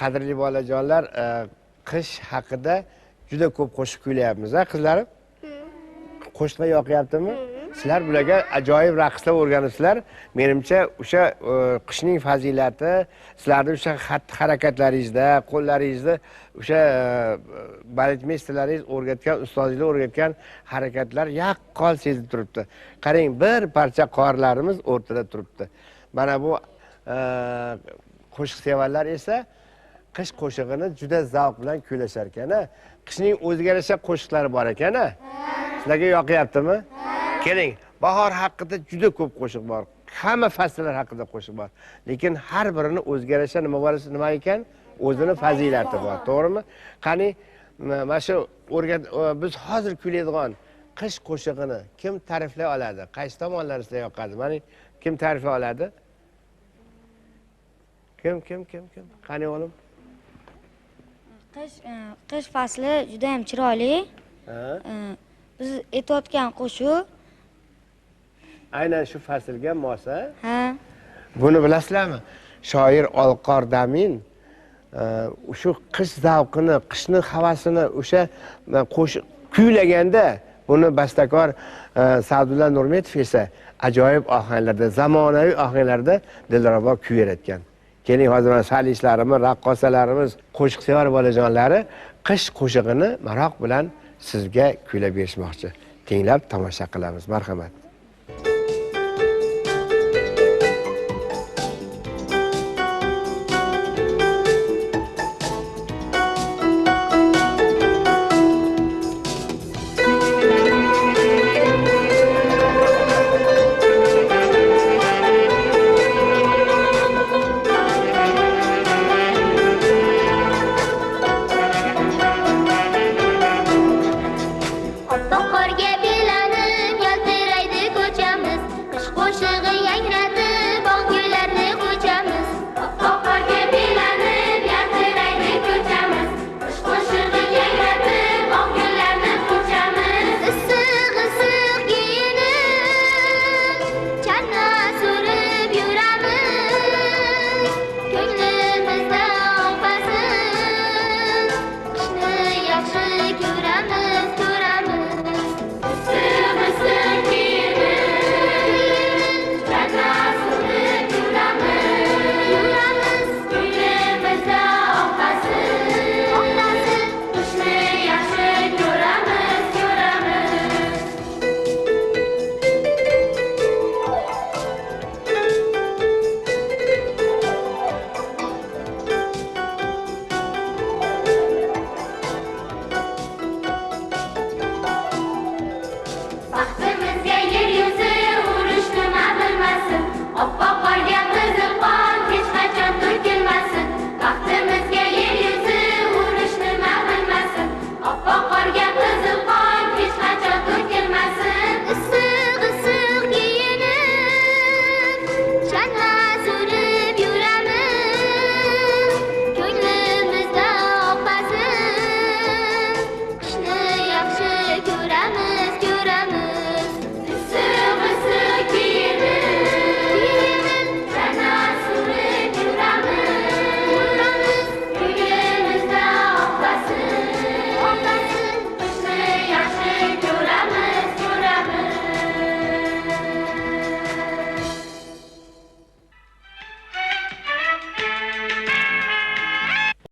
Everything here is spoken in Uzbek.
qadrli bolajonlar, qish haqida juda ko'p qo'shiq kuylayapmiz, qizlarim. Qo'shiqlar yoqyaptimi? Sizlar bularga ajoyib raqslar o'rganibsizlar. Menimcha o'sha qishning fazilati sizlarning o'sha harakatlaringizda, qo'llaringizda o'sha baletmesterlaringiz o'rgatgan, ustozinglar o'rgatgan harakatlar yaqqol sezilib turibdi. Qarang, bir parcha qorlarimiz o'rtada turibdi. Mana bu qo'shiq sevarlar esa qish qo'shig'ini juda zavq bilan kuylashar ekan. Qishning o'ziga yarasha qo'shiqlari bor ekan. Sizlarga yoqyaptimi? Keling, bahor haqida juda ko'p qo'shiq bor. Hamma fasllar haqida qo'shiq bor. Lekin har birini o'ziga yarasha nima ekan? O'zini fazilati bor, to'g'rimi? Qani, mana shu biz hozir kuylaydigan qish qo'shig'ini kim ta'riflay oladi? Qaysi tomonlari sizga yoqadi? Mana kim ta'riflay oladi? Kim? Qani o'g'lim? Qish fasli juda ham chiroyli. Biz aytayotgan qo'shiq aynan shu faslga mos. Ha. Buni bilasizlarmi? Shoir Olqor Damin shu qish zavqini, qishni havasini o'sha qo'shiq kuylaganda, buni bastakor Sa'dulla Nurmetov esa ajoyib ohanglarda, zamonaviy ohanglarda dilrabo kuylayotgan. Keling, hozir mana solistlarimiz, raqqosalarimiz, qo'shiq sevar bolajonlari qish qo'shig'ini maroq bilan sizga kuylab berishmoqchi. Tinglab tomosha qilamiz. Marhamat.